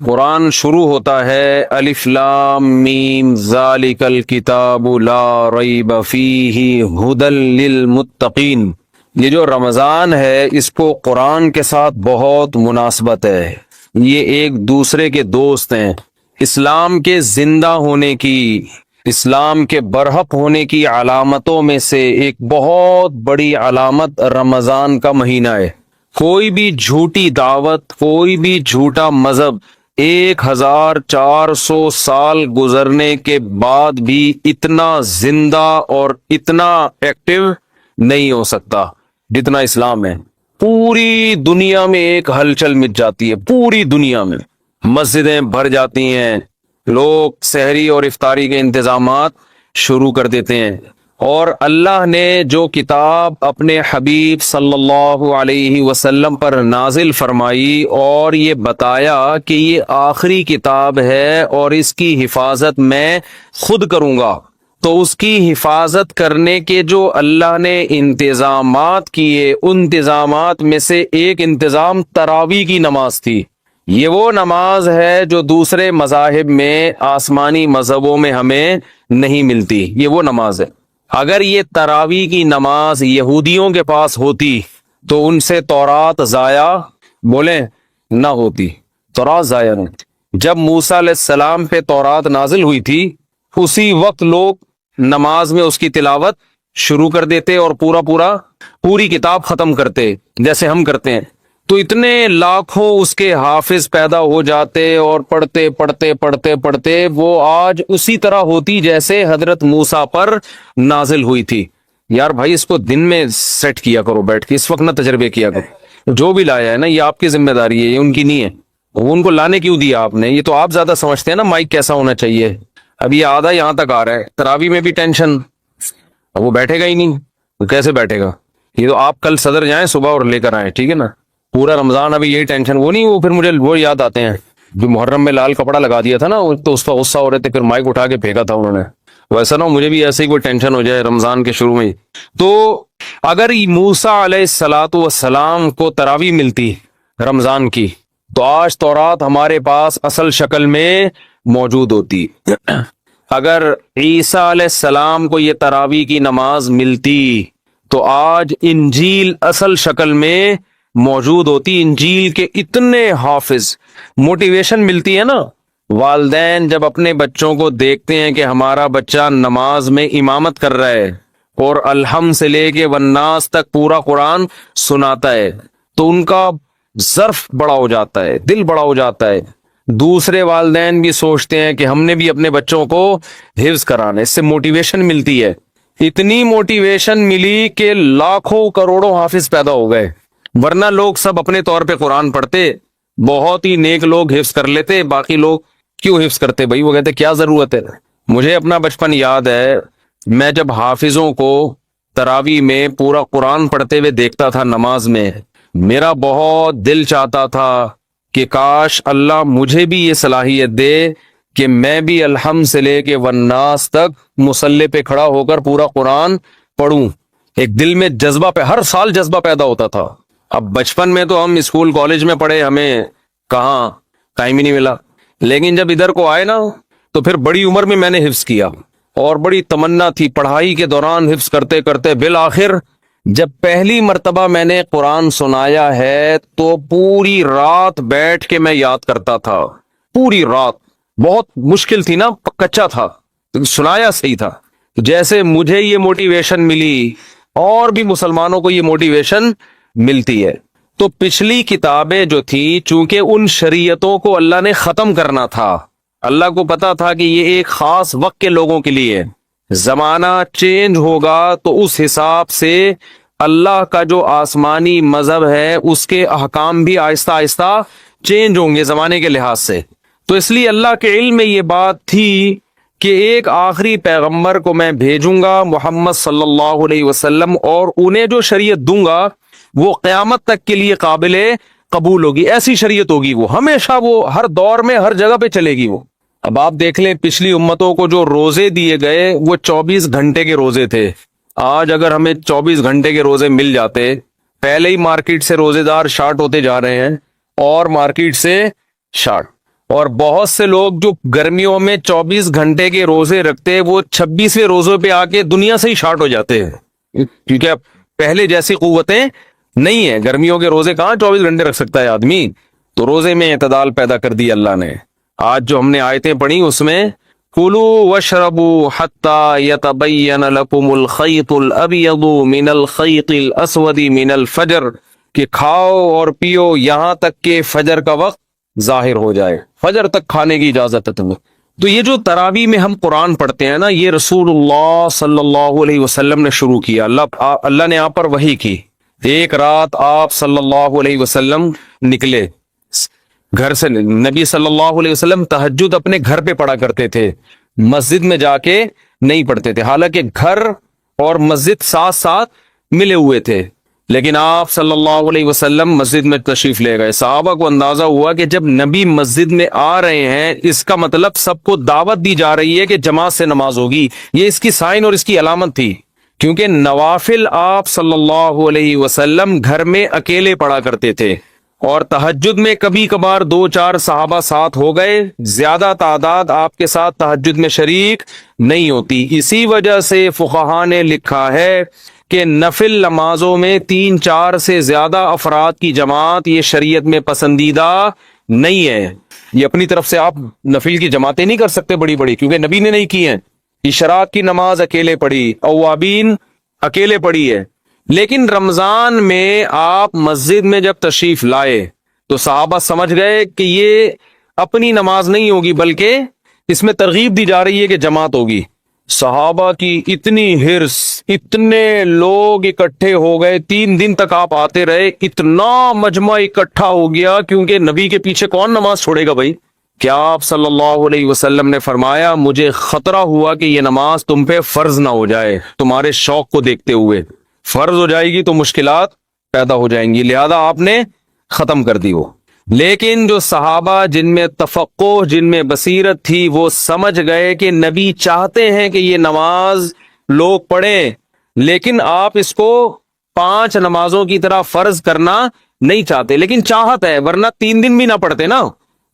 قرآن شروع ہوتا ہے الف لام میم ذالک الکتاب لا ریب فیہ ھدی للمتقین۔ یہ جو رمضان ہے اس کو قرآن کے ساتھ بہت مناسبت ہے، یہ ایک دوسرے کے دوست ہیں۔ اسلام کے زندہ ہونے کی، اسلام کے برحق ہونے کی علامتوں میں سے ایک بہت بڑی علامت رمضان کا مہینہ ہے۔ کوئی بھی جھوٹی دعوت، کوئی بھی جھوٹا مذہب 1400 سال گزرنے کے بعد بھی اتنا زندہ اور اتنا ایکٹیو نہیں ہو سکتا جتنا اسلام ہے۔ پوری دنیا میں ایک ہلچل مچ جاتی ہے، پوری دنیا میں مسجدیں بھر جاتی ہیں، لوگ سحری اور افطاری کے انتظامات شروع کر دیتے ہیں۔ اور اللہ نے جو کتاب اپنے حبیب صلی اللہ علیہ وسلم پر نازل فرمائی اور یہ بتایا کہ یہ آخری کتاب ہے اور اس کی حفاظت میں خود کروں گا، تو اس کی حفاظت کرنے کے جو اللہ نے انتظامات کیے، ان انتظامات میں سے ایک انتظام تراویح کی نماز تھی۔ یہ وہ نماز ہے جو دوسرے مذاہب میں، آسمانی مذہبوں میں ہمیں نہیں ملتی، یہ وہ نماز ہے۔ اگر یہ تراویح کی نماز یہودیوں کے پاس ہوتی تو ان سے تورات ضائع بولیں نہ ہوتی، تورات ضائع نہ ہوتی۔ جب موسیٰ علیہ السلام پہ تورات نازل ہوئی تھی اسی وقت لوگ نماز میں اس کی تلاوت شروع کر دیتے اور پوری کتاب ختم کرتے جیسے ہم کرتے ہیں، تو اتنے لاکھوں اس کے حافظ پیدا ہو جاتے اور پڑھتے پڑھتے پڑھتے پڑھتے وہ آج اسی طرح ہوتی جیسے حضرت موسیٰ پر نازل ہوئی تھی۔ یار بھائی اس کو دن میں سیٹ کیا کرو، بیٹھ کے اس وقت نہ تجربے کیا کرو۔ جو بھی لایا ہے نا یہ آپ کی ذمہ داری ہے، یہ ان کی نہیں ہے۔ وہ ان کو لانے کیوں دیا آپ نے؟ یہ تو آپ زیادہ سمجھتے ہیں نا مائک کیسا ہونا چاہیے۔ اب یہ آدھا یہاں تک آ رہا ہے، تراویح میں بھی ٹینشن، اب وہ بیٹھے گا ہی نہیں، وہ کیسے بیٹھے گا؟ یہ تو آپ کل صدر جائیں صبح اور لے کر آئیں، ٹھیک ہے نا؟ پورا رمضان ابھی یہی ٹینشن، وہ نہیں، وہ پھر مجھے وہ یاد آتے ہیں جو محرم میں لال کپڑا لگا دیا تھا نا، تو اس پر غصہ ہو رہے تھے، پھر مائک اٹھا کے پھینکا تھا انہوں نے۔ ویسا نہ مجھے بھی ایسے ہی کوئی ٹینشن ہو جائے رمضان کے شروع میں۔ تو اگر موسیٰ علیہ السلام کو تراویح ملتی رمضان کی تو آج تورات ہمارے پاس اصل شکل میں موجود ہوتی۔ اگر عیسیٰ علیہ السلام کو یہ تراویح کی نماز ملتی تو آج انجیل اصل شکل میں موجود ہوتی۔ انجیل کے اتنے حافظ، موٹیویشن ملتی ہے نا۔ والدین جب اپنے بچوں کو دیکھتے ہیں کہ ہمارا بچہ نماز میں امامت کر رہا ہے اور الحمد سے لے کے والناس تک پورا قرآن سناتا ہے تو ان کا ظرف بڑا ہو جاتا ہے، دل بڑا ہو جاتا ہے۔ دوسرے والدین بھی سوچتے ہیں کہ ہم نے بھی اپنے بچوں کو حفظ کرانا ہے، اس سے موٹیویشن ملتی ہے۔ اتنی موٹیویشن ملی کہ لاکھوں کروڑوں حافظ پیدا ہو گئے، ورنہ لوگ سب اپنے طور پہ قرآن پڑھتے، بہت ہی نیک لوگ حفظ کر لیتے، باقی لوگ کیوں حفظ کرتے بھائی؟ وہ کہتے کیا ضرورت ہے۔ مجھے اپنا بچپن یاد ہے، میں جب حافظوں کو تراویح میں پورا قرآن پڑھتے ہوئے دیکھتا تھا نماز میں، میرا بہت دل چاہتا تھا کہ کاش اللہ مجھے بھی یہ صلاحیت دے کہ میں بھی الحمد سے لے کے والناس تک مصلی پہ کھڑا ہو کر پورا قرآن پڑھوں۔ ایک دل میں جذبہ پہ ہر سال جذبہ پیدا ہوتا تھا۔ اب بچپن میں تو ہم اسکول کالج میں پڑھے، ہمیں کہاں ٹائم ہی نہیں ملا، لیکن جب ادھر کو آئے نا تو پھر بڑی عمر میں نے حفظ کیا اور بڑی تمنا تھی پڑھائی کے دوران حفظ کرتے کرتے بالآخر جب پہلی مرتبہ میں نے قرآن سنایا ہے تو پوری رات بیٹھ کے میں یاد کرتا تھا، پوری رات۔ بہت مشکل تھی نا، کچا تھا، سنایا صحیح تھا۔ جیسے مجھے یہ موٹیویشن ملی اور بھی مسلمانوں کو یہ موٹیویشن ملتی ہے۔ تو پچھلی کتابیں جو تھی چونکہ ان شریعتوں کو اللہ نے ختم کرنا تھا، اللہ کو پتا تھا کہ یہ ایک خاص وقت کے لوگوں کے لیے، زمانہ چینج ہوگا تو اس حساب سے اللہ کا جو آسمانی مذہب ہے اس کے احکام بھی آہستہ آہستہ چینج ہوں گے زمانے کے لحاظ سے۔ تو اس لیے اللہ کے علم میں یہ بات تھی کہ ایک آخری پیغمبر کو میں بھیجوں گا محمد صلی اللہ علیہ وسلم، اور انہیں جو شریعت دوں گا وہ قیامت تک کے لیے قابل قبول ہوگی، ایسی شریعت ہوگی، وہ ہمیشہ، وہ ہر دور میں ہر جگہ پہ چلے گی۔ وہ اب آپ دیکھ لیں پچھلی امتوں کو جو روزے دیے گئے وہ 24 گھنٹے کے روزے تھے۔ آج اگر ہمیں 24 گھنٹے کے روزے مل جاتے، پہلے ہی مارکیٹ سے روزے دار شارٹ ہوتے جا رہے ہیں اور مارکیٹ سے شارٹ، اور بہت سے لوگ جو گرمیوں میں 24 گھنٹے کے روزے رکھتے وہ 26ویں روزے پہ آ کے دنیا سے ہی شارٹ ہو جاتے ہیں، کیونکہ پہلے جیسی قوتیں نہیں ہیں. گرمیوں کے روزے کہاں 24 گھنٹے رکھ سکتا ہے آدمی؟ تو روزے میں اعتدال پیدا کر دی اللہ نے. آج جو ہم نے آیتیں پڑھی اس میں کُلُوا واشربوا حتی یتبین لکم الخیط الابیض من الخیط الاسود من الفجر، کہ کھاؤ اور پیو یہاں تک کہ فجر کا وقت ظاہر ہو جائے. فجر تک کھانے کی اجازت ہے تمہیں. تو یہ جو تراویح میں ہم قرآن پڑھتے ہیں نا، یہ رسول اللہ صلی اللہ علیہ وسلم نے شروع کیا. اللہ نے آپ پر وحی کی. ایک رات آپ صلی اللہ علیہ وسلم نکلے گھر سے. نبی صلی اللہ علیہ وسلم تہجد اپنے گھر پہ پڑھا کرتے تھے، مسجد میں جا کے نہیں پڑھتے تھے، حالانکہ گھر اور مسجد ساتھ ساتھ ملے ہوئے تھے. لیکن آپ صلی اللہ علیہ وسلم مسجد میں تشریف لے گئے. صحابہ کو اندازہ ہوا کہ جب نبی مسجد میں آ رہے ہیں اس کا مطلب سب کو دعوت دی جا رہی ہے کہ جماعت سے نماز ہوگی. یہ اس کی سائن اور اس کی علامت تھی، کیونکہ نوافل آپ صلی اللہ علیہ وسلم گھر میں اکیلے پڑھا کرتے تھے، اور تہجد میں کبھی کبھار 2-4 صحابہ ساتھ ہو گئے، زیادہ تعداد آپ کے ساتھ تہجد میں شریک نہیں ہوتی. اسی وجہ سے فقہاء نے لکھا ہے کہ نفل نمازوں میں 3-4 سے زیادہ افراد کی جماعت یہ شریعت میں پسندیدہ نہیں ہے. یہ اپنی طرف سے آپ نفل کی جماعتیں نہیں کر سکتے بڑی بڑی، کیونکہ نبی نے نہیں کی ہیں. اشراق کی نماز اکیلے پڑھی، اوابین اکیلے پڑھی ہے. لیکن رمضان میں آپ مسجد میں جب تشریف لائے تو صحابہ سمجھ گئے کہ یہ اپنی نماز نہیں ہوگی بلکہ اس میں ترغیب دی جا رہی ہے کہ جماعت ہوگی. صحابہ کی اتنی حرص، اتنے لوگ اکٹھے ہو گئے، 3 دن تک آپ آتے رہے، اتنا مجمع اکٹھا ہو گیا، کیونکہ نبی کے پیچھے کون نماز چھوڑے گا بھائی. کیا آپ صلی اللہ علیہ وسلم نے فرمایا مجھے خطرہ ہوا کہ یہ نماز تم پہ فرض نہ ہو جائے، تمہارے شوق کو دیکھتے ہوئے فرض ہو جائے گی تو مشکلات پیدا ہو جائیں گی، لہذا آپ نے ختم کر دی وہ. لیکن جو صحابہ جن میں تفقہ، جن میں بصیرت تھی، وہ سمجھ گئے کہ نبی چاہتے ہیں کہ یہ نماز لوگ پڑھیں، لیکن آپ اس کو 5 نمازوں کی طرح فرض کرنا نہیں چاہتے، لیکن چاہت ہے، ورنہ 3 دن بھی نہ پڑھتے نا.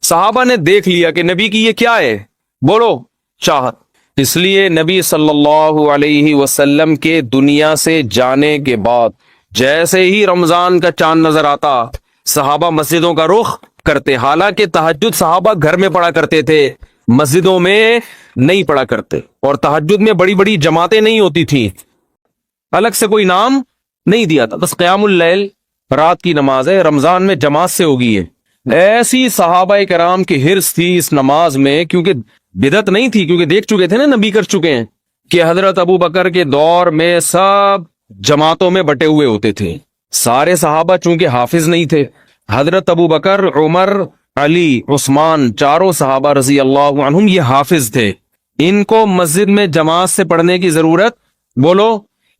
صحابہ نے دیکھ لیا کہ نبی کی یہ کیا ہے، بولو چاہت. اس لیے نبی صلی اللہ علیہ وسلم کے دنیا سے جانے کے بعد جیسے ہی رمضان کا چاند نظر آتا صحابہ مسجدوں کا رخ کرتے. حالانکہ تہجد صحابہ گھر میں پڑھا کرتے تھے، مسجدوں میں نہیں پڑھا کرتے، اور تہجد میں بڑی بڑی جماعتیں نہیں ہوتی تھیں، الگ سے کوئی نام نہیں دیا تھا، بس قیام اللیل رات کی نماز ہے، رمضان میں جماعت سے ہوگی ہے. ایسی صحابہ کرام کی حرص تھی اس نماز میں، کیونکہ بدعت نہیں تھی، کیونکہ دیکھ چکے تھے نا، نبی کر چکے ہیں کہ حضرت ابو بکر کے دور میں سب جماعتوں میں بٹے ہوئے ہوتے تھے. سارے صحابہ چونکہ حافظ نہیں تھے، حضرت ابو بکر، عمر، علی، عثمان، چاروں صحابہ رضی اللہ عنہم یہ حافظ تھے. ان کو مسجد میں جماعت سے پڑھنے کی ضرورت بولو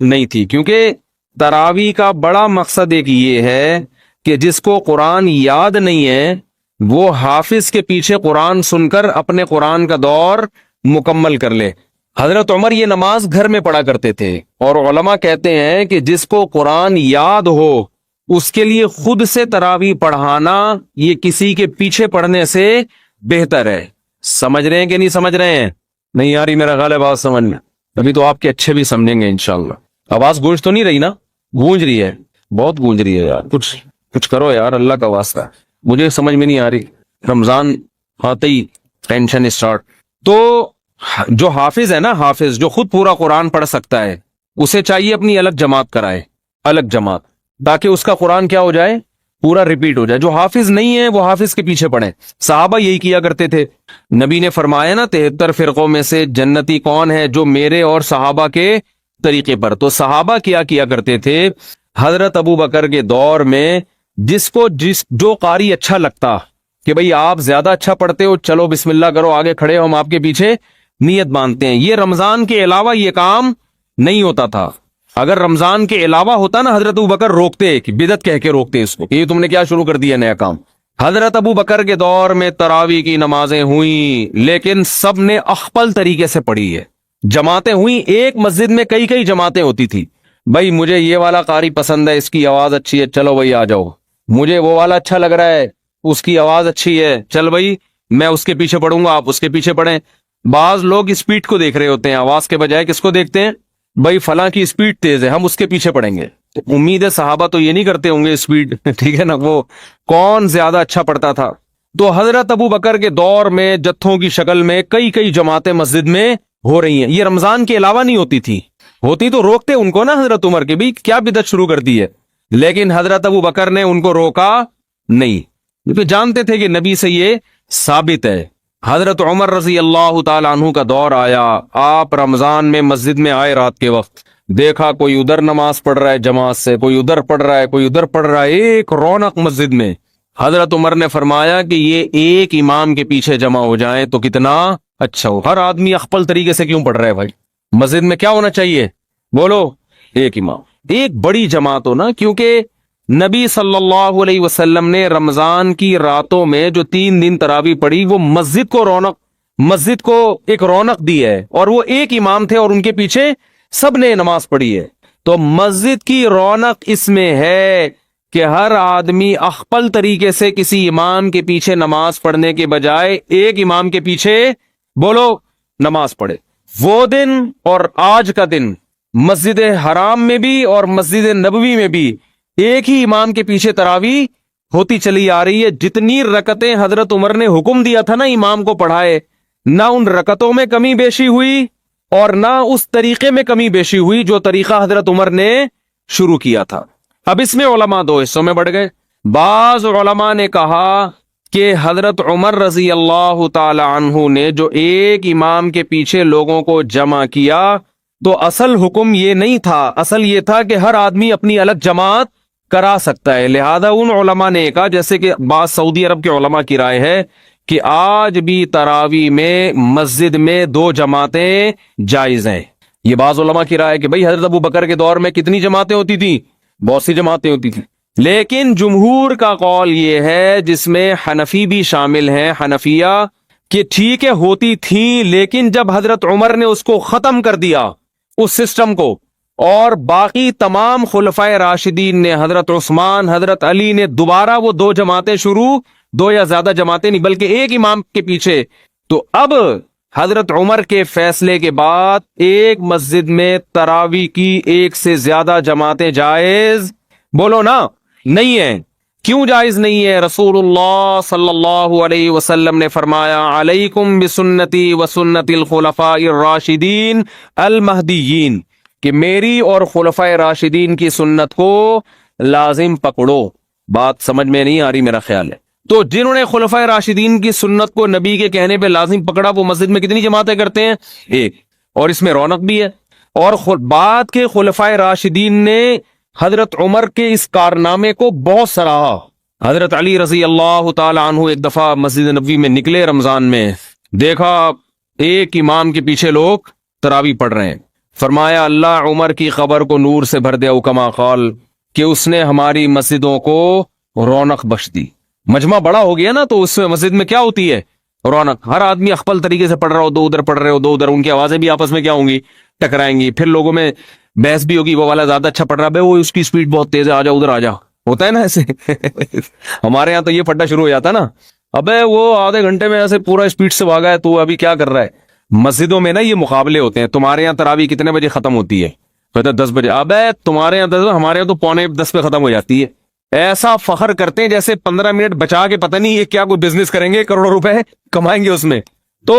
نہیں تھی، کیونکہ تراویح کا بڑا مقصد ایک یہ ہے کہ جس کو قرآن یاد نہیں ہے وہ حافظ کے پیچھے قرآن سن کر اپنے قرآن کا دور مکمل کر لے. حضرت عمر یہ نماز گھر میں پڑھا کرتے تھے، اور علماء کہتے ہیں کہ جس کو قرآن یاد ہو اس کے لیے خود سے تراویح پڑھانا یہ کسی کے پیچھے پڑھنے سے بہتر ہے. سمجھ رہے ہیں کہ نہیں سمجھ رہے ہیں؟ نہیں یاری میرا خیال ہے بات سمجھ میں، ابھی تو آپ کے اچھے بھی سمجھیں گے انشاءاللہ. آواز گونج تو نہیں رہی نا؟ گونج رہی ہے، بہت گونج رہی ہے یار. کچھ کرو یار، اللہ کا واسطہ، مجھے سمجھ میں نہیں آ رہی. رمضان آتے ہی ٹینشن اسٹارٹ. تو جو حافظ ہے نا، حافظ جو خود پورا قرآن پڑھ سکتا ہے، اسے چاہیے اپنی الگ جماعت کرائے، الگ جماعت، تاکہ اس کا قرآن کیا ہو جائے، پورا ریپیٹ ہو جائے. جو حافظ نہیں ہے وہ حافظ کے پیچھے پڑھیں. صحابہ یہی کیا کرتے تھے. نبی نے فرمایا نا 73 فرقوں میں سے جنتی کون ہے؟ جو میرے اور صحابہ کے طریقے پر. تو صحابہ کیا کرتے تھے؟ حضرت ابو بکر کے دور میں جو قاری اچھا لگتا کہ بھئی آپ زیادہ اچھا پڑھتے ہو، چلو بسم اللہ کرو، آگے کھڑے ہو، ہم آپ کے پیچھے نیت باندھتے ہیں. یہ رمضان کے علاوہ یہ کام نہیں ہوتا تھا. اگر رمضان کے علاوہ ہوتا نا، حضرت ابو بکر روکتے، کہ بدعت کہہ کے روکتے اس کو، یہ تم نے کیا شروع کر دیا نیا کام. حضرت ابو بکر کے دور میں تراویح کی نمازیں ہوئیں، لیکن سب نے اخپل طریقے سے پڑھی ہے. جماعتیں ہوئیں، ایک مسجد میں کئی جماعتیں ہوتی تھی. بھائی مجھے یہ والا قاری پسند ہے، اس کی آواز اچھی ہے، چلو بھائی آ جاؤ. مجھے وہ والا اچھا لگ رہا ہے، اس کی آواز اچھی ہے، چل بھائی میں اس کے پیچھے پڑھوں گا، آپ اس کے پیچھے پڑھیں. بعض لوگ اسپیڈ کو دیکھ رہے ہوتے ہیں، آواز کے بجائے کس کو دیکھتے ہیں؟ بھائی فلاں کی اسپیڈ تیز ہے، ہم اس کے پیچھے پڑھیں گے. امید ہے صحابہ تو یہ نہیں کرتے ہوں گے اسپیڈ، ٹھیک ہے نا، وہ کون زیادہ اچھا پڑھتا تھا. تو حضرت ابو بکر کے دور میں جتھوں کی شکل میں کئی جماعتیں مسجد میں ہو رہی ہیں. یہ رمضان کے علاوہ نہیں ہوتی تھی، ہوتی تو روکتے ان کو نا حضرت عمر کے، بھی کیا بدعت شروع کر دی ہے. لیکن حضرت ابو بکر نے ان کو روکا نہیں، کیونکہ جانتے تھے کہ نبی سے یہ ثابت ہے. حضرت عمر رضی اللہ تعالی عنہ کا دور آیا، آپ رمضان میں مسجد میں آئے رات کے وقت، دیکھا کوئی ادھر نماز پڑھ رہا ہے جماعت سے، کوئی ادھر پڑھ رہا ہے، کوئی ادھر پڑھ رہا ہے، ایک رونق مسجد میں. حضرت عمر نے فرمایا کہ یہ ایک امام کے پیچھے جمع ہو جائیں تو کتنا اچھا ہو. ہر آدمی اخپل طریقے سے کیوں پڑھ رہا ہے بھائی؟ مسجد میں کیا ہونا چاہیے؟ بولو، ایک امام، ایک بڑی جماعت ہو نا. کیونکہ نبی صلی اللہ علیہ وسلم نے رمضان کی راتوں میں جو 3 دن تراویح پڑھی، وہ مسجد کو ایک رونق دی ہے، اور وہ ایک امام تھے اور ان کے پیچھے سب نے نماز پڑھی ہے. تو مسجد کی رونق اس میں ہے کہ ہر آدمی اخپل طریقے سے کسی امام کے پیچھے نماز پڑھنے کے بجائے ایک امام کے پیچھے بولو نماز پڑھے. وہ دن اور آج کا دن مسجد حرام میں بھی اور مسجد نبوی میں بھی ایک ہی امام کے پیچھے تراویح ہوتی چلی آ رہی ہے. جتنی رکعتیں حضرت عمر نے حکم دیا تھا نا امام کو پڑھائے، نہ ان رکعتوں میں کمی بیشی ہوئی اور نہ اس طریقے میں کمی بیشی ہوئی جو طریقہ حضرت عمر نے شروع کیا تھا. اب اس میں علماء 2 حصوں میں بڑھ گئے. بعض علماء نے کہا کہ حضرت عمر رضی اللہ تعالی عنہ نے جو ایک امام کے پیچھے لوگوں کو جمع کیا تو اصل حکم یہ نہیں تھا، اصل یہ تھا کہ ہر آدمی اپنی الگ جماعت کرا سکتا ہے. لہذا ان علماء نے کہا، جیسے کہ بعض سعودی عرب کے علماء کی رائے ہے، کہ آج بھی تراویح میں مسجد میں 2 جماعتیں جائز ہیں. یہ بعض علماء کی رائے ہے کہ بھئی حضرت ابو بکر کے دور میں کتنی جماعتیں ہوتی تھیں؟ بہت سی جماعتیں ہوتی تھیں. لیکن جمہور کا قول یہ ہے، جس میں حنفی بھی شامل ہیں، حنفیہ، کہ ٹھیک ہے ہوتی تھیں، لیکن جب حضرت عمر نے اس کو ختم کر دیا اس سسٹم کو، اور باقی تمام خلفائے راشدین نے، حضرت عثمان، حضرت علی نے دوبارہ وہ 2 جماعتیں شروع، 2 یا زیادہ جماعتیں نہیں بلکہ ایک امام کے پیچھے، تو اب حضرت عمر کے فیصلے کے بعد ایک مسجد میں تراویح کی 1 سے زیادہ جماعتیں جائز بولو نا نہیں ہیں. کیوں جائز نہیں ہے؟ رسول اللہ صلی اللہ علیہ وسلم نے فرمایا، علیکم بسنتی وسنت الخلفاء الراشدین المہدیین، کہ میری اور خلفائے راشدین کی سنت کو لازم پکڑو. بات سمجھ میں نہیں آ رہی میرا خیال ہے. تو جنہوں نے خلفائے راشدین کی سنت کو نبی کے کہنے پہ لازم پکڑا، وہ مسجد میں کتنی جماعتیں کرتے ہیں؟ ایک. اور اس میں رونق بھی ہے. اور بعد کے خلفائے راشدین نے حضرت عمر کے اس کارنامے کو بہت سراہا. حضرت علی رضی اللہ تعالی عنہ ایک دفعہ مسجد نبوی میں نکلے رمضان میں، دیکھا ایک امام کے پیچھے لوگ تراویح پڑھ رہے ہیں. فرمایا، اللہ عمر کی خبر کو نور سے بھر دے، او کما قال، کہ اس نے ہماری مسجدوں کو رونق بخش دی. مجمع بڑا ہو گیا نا، تو اس مسجد میں کیا ہوتی ہے؟ رونق. ہر آدمی اخپل طریقے سے پڑھ رہا ہو، 2 ادھر پڑھ رہے ہو، 2 ادھر، ان کی آوازیں بھی آپس میں کیا ہوں گی؟ ٹکرائیں گی. پھر لوگوں میں بحث بھی ہوگی، وہ والا زیادہ اچھا پڑھ رہا ہے، وہ اس کی سپیڈ بہت تیز ہے، آ جا ادھر آ جا. ہوتا ہے نا ایسے. ہمارے یہاں تو یہ پھڈا شروع ہو جاتا نا، ابے وہ آدھے گھنٹے میں ایسے پورا سپیڈ سے بھاگا ہے، تو ابھی کیا کر رہا ہے؟ مسجدوں میں نا یہ مقابلے ہوتے ہیں. تمہارے یہاں تراویح کتنے بجے ختم ہوتی ہے؟ کہتے 10 بجے. ابے تمہارے یہاں 10، ہمارے یہاں تو 9:45 پہ ختم ہو جاتی ہے. ایسا فخر کرتے ہیں جیسے 15 منٹ بچا کے پتہ نہیں یہ کیا کوئی بزنس کریں گے، کروڑوں روپے کمائیں گے اس میں. تو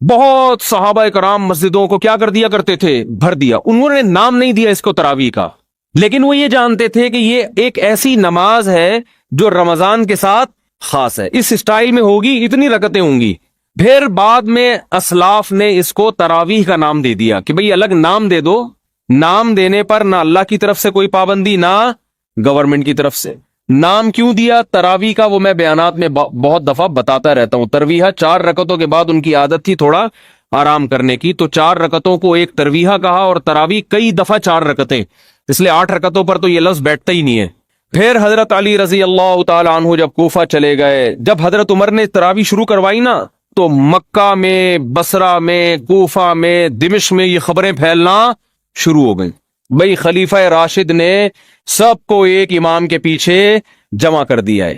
بہت صحابہ کرام مسجدوں کو کیا کر دیا کرتے تھے؟ بھر دیا. انہوں نے نام نہیں دیا اس کو تراویح کا، لیکن وہ یہ جانتے تھے کہ یہ ایک ایسی نماز ہے جو رمضان کے ساتھ خاص ہے، اس سٹائل میں ہوگی، اتنی رکعتیں ہوں گی. پھر بعد میں اسلاف نے اس کو تراویح کا نام دے دیا کہ بھئی الگ نام دے دو. نام دینے پر نہ اللہ کی طرف سے کوئی پابندی، نہ گورنمنٹ کی طرف سے. نام کیوں دیا تراویح کا؟ وہ میں بیانات میں بہت دفعہ بتاتا رہتا ہوں. ترویحہ 4 رکعتوں کے بعد ان کی عادت تھی تھوڑا آرام کرنے کی، تو 4 رکعتوں کو ایک ترویحہ کہا، اور تراویح کئی دفعہ 4 رکعتیں، اس لیے 8 رکعتوں پر تو یہ لفظ بیٹھتا ہی نہیں ہے. پھر حضرت علی رضی اللہ تعالی عنہ جب کوفہ چلے گئے، جب حضرت عمر نے تراویح شروع کروائی نا، تو مکہ میں، بصرہ میں، کوفہ میں، دمشق میں یہ خبریں پھیلنا شروع ہو گئیں. بھئی خلیفہ راشد نے سب کو ایک امام کے پیچھے جمع کر دیا ہے.